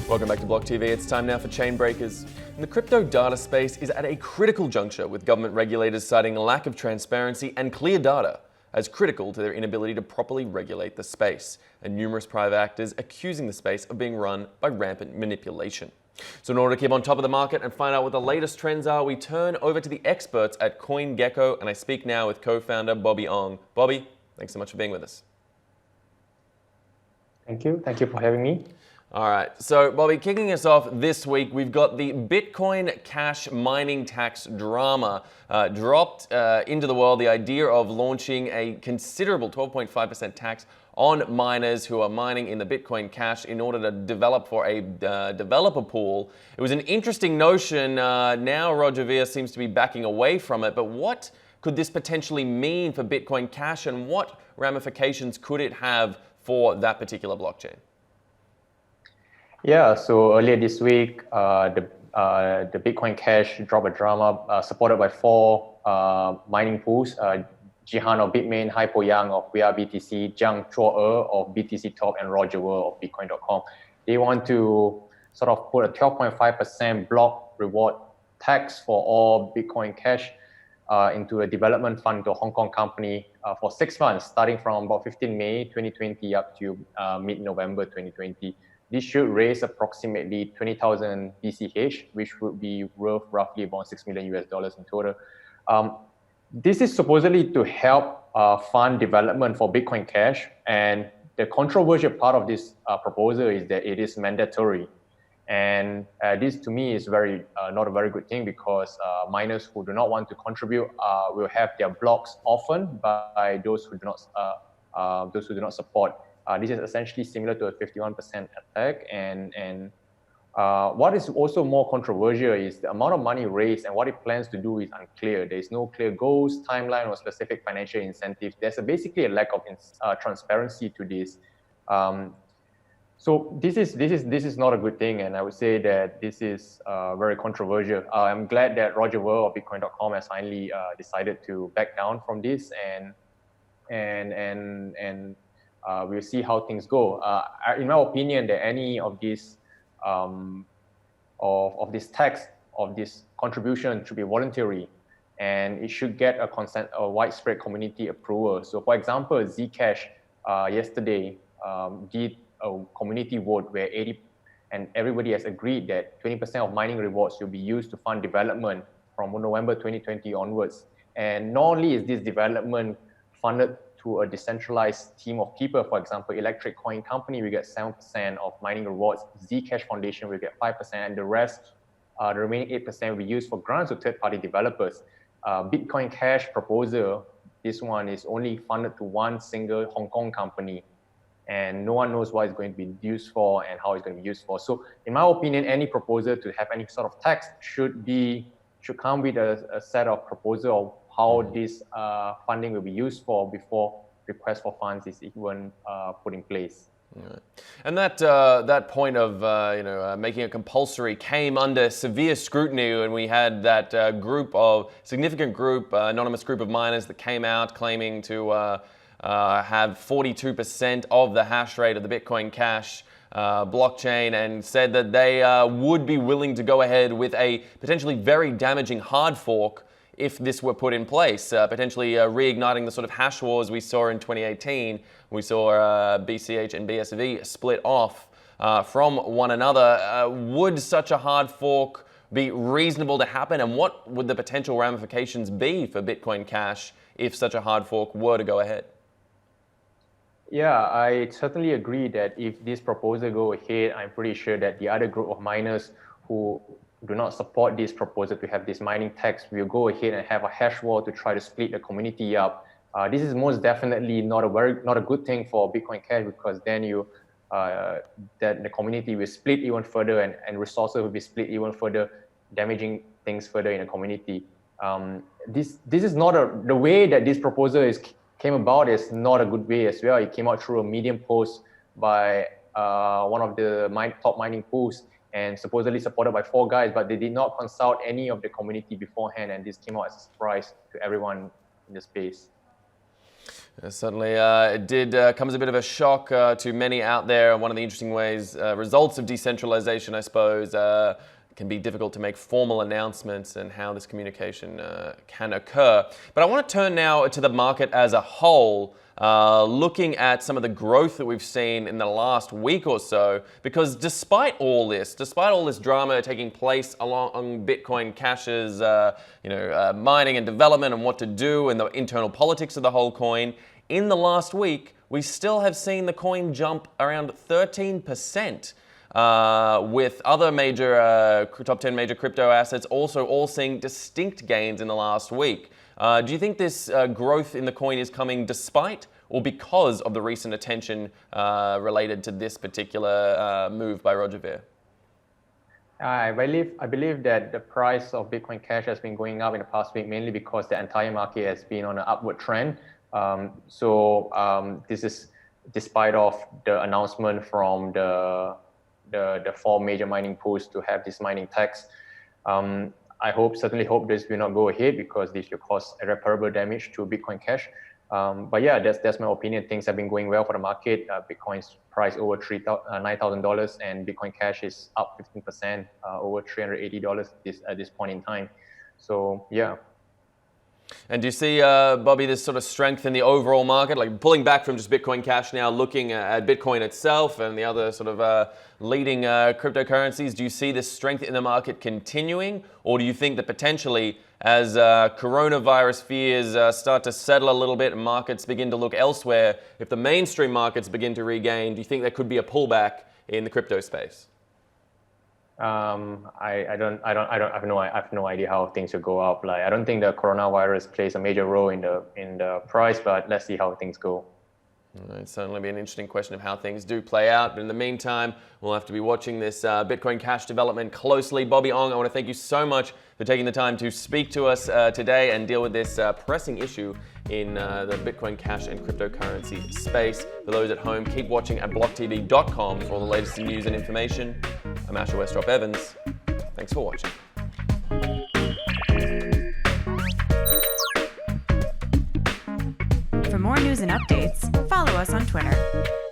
Welcome back to BLOCKTV. It's time now for Chain Breakers. And the crypto data space is at a critical juncture, with government regulators citing a lack of transparency and clear data as critical to their inability to properly regulate the space, and numerous private actors accusing the space of being run by rampant manipulation. So in order to keep on top of the market and find out what the latest trends are, we turn over to the experts at Coingecko, and I speak now with co-founder Bobby Ong. Bobby, thanks so much for being with us. Thank you. Thank you for having me. All right, so Bobby, kicking us off this week, we've got the Bitcoin Cash mining tax drama dropped into the world. The idea of launching a considerable 12.5% tax on miners who are mining in the Bitcoin Cash in order to develop for a developer pool. It was an interesting notion. Now Roger Ver seems to be backing away from it, but what could this potentially mean for Bitcoin Cash, and what ramifications could it have for that particular blockchain? Yeah, so earlier this week, the Bitcoin Cash dropped a drama supported by four mining pools, Jihan of Bitmain, Haipo Yang of BTC, Jiang Chuo of BTC Top, and Roger Ver of Bitcoin.com. They want to sort of put a 12.5% block reward tax for all Bitcoin Cash into a development fund to a Hong Kong company for 6 months, starting from about 15 May 2020 up to mid-November 2020. This should raise approximately 20,000 BCH, which would be worth roughly about $6 million in total. This is supposedly to help fund development for Bitcoin Cash, and the controversial part of this proposal is that it is mandatory. And this to me is not a very good thing, because miners who do not want to contribute will have their blocks orphaned by those who do not support. This is essentially similar to a 51% attack, and what is also more controversial is the amount of money raised, and what it plans to do is unclear. There is no clear goals, timeline, or specific financial incentives. There's basically a lack of transparency to this. So this is not a good thing, and I would say that this is very controversial. I'm glad that Roger Ver of Bitcoin.com has finally decided to back down from this, and we'll see how things go. In my opinion, that any of these of this tax, of this contribution, should be voluntary, and it should get a widespread community approval. So, for example, Zcash yesterday did a community vote where everybody has agreed that 20% of mining rewards will be used to fund development from November 2020 onwards. And not only is this development funded to a decentralized team of people, for example, Electric Coin Company will get 7% of mining rewards, Zcash Foundation will get 5%, and the remaining 8% will be used for grants to third-party developers. Bitcoin Cash proposal, this one is only funded to one single Hong Kong company, and no one knows what it's going to be used for and how it's going to be used for. So in my opinion, any proposal to have any sort of tax should come with a set of proposal of how this funding will be used for before request for funds is even put in place. Right. And that point of making it compulsory came under severe scrutiny, and we had that significant group, anonymous group of miners that came out claiming to have 42% of the hash rate of the Bitcoin Cash blockchain, and said that they would be willing to go ahead with a potentially very damaging hard fork if this were put in place, potentially reigniting the sort of hash wars we saw in 2018. We saw BCH and BSV split off from one another. Would such a hard fork be reasonable to happen, and what would the potential ramifications be for Bitcoin Cash if such a hard fork were to go ahead? Yeah, I certainly agree that if this proposal go ahead, I'm pretty sure that the other group of miners who do not support this proposal to have this mining tax will go ahead and have a hash war to try to split the community up. This is most definitely not a good thing for Bitcoin Cash, because then that the community will split even further, and resources will be split even further, damaging things further in the community. This is not the way that this proposal came about is not a good way as well. It came out through a Medium post by one of the top mining pools, and supposedly supported by 4 guys, but they did not consult any of the community beforehand, and this came out as a surprise to everyone in the space. Certainly, it did come as a bit of a shock to many out there. One of the interesting ways, results of decentralization, I suppose, can be difficult to make formal announcements and how this communication can occur. But I want to turn now to the market as a whole, looking at some of the growth that we've seen in the last week or so, because despite all this drama taking place along Bitcoin Cash's mining and development and what to do and the internal politics of the whole coin, in the last week, we still have seen the coin jump around 13%. With other major top 10 major crypto assets also all seeing distinct gains in the last week. Do you think this growth in the coin is coming despite or because of the recent attention related to this particular move by Roger Ver? I believe that the price of Bitcoin Cash has been going up in the past week mainly because the entire market has been on an upward trend. This is despite of the announcement from the four major mining pools to have this mining tax. I certainly hope this will not go ahead because this will cause irreparable damage to Bitcoin Cash. But yeah, that's my opinion. Things have been going well for the market. Bitcoin's price over $9,000 and Bitcoin Cash is up 15%, over $380 at this point in time. So yeah. And do you see, Bobby, this sort of strength in the overall market, like pulling back from just Bitcoin Cash now, looking at Bitcoin itself and the other sort of leading cryptocurrencies? Do you see this strength in the market continuing? Or do you think that potentially as coronavirus fears start to settle a little bit and markets begin to look elsewhere, if the mainstream markets begin to regain, do you think there could be a pullback in the crypto space? I have no idea how things will go up. Like, I don't think the coronavirus plays a major role in the price, but let's see how things go. It's certainly be an interesting question of how things do play out. But in the meantime, we'll have to be watching this Bitcoin Cash development closely. Bobby Ong, I want to thank you so much for taking the time to speak to us today and deal with this pressing issue in the Bitcoin Cash and cryptocurrency space. For those at home, keep watching at blocktv.com for all the latest news and information. I'm Asher Westrop Evans. Thanks for watching. For more news and updates, follow us on Twitter.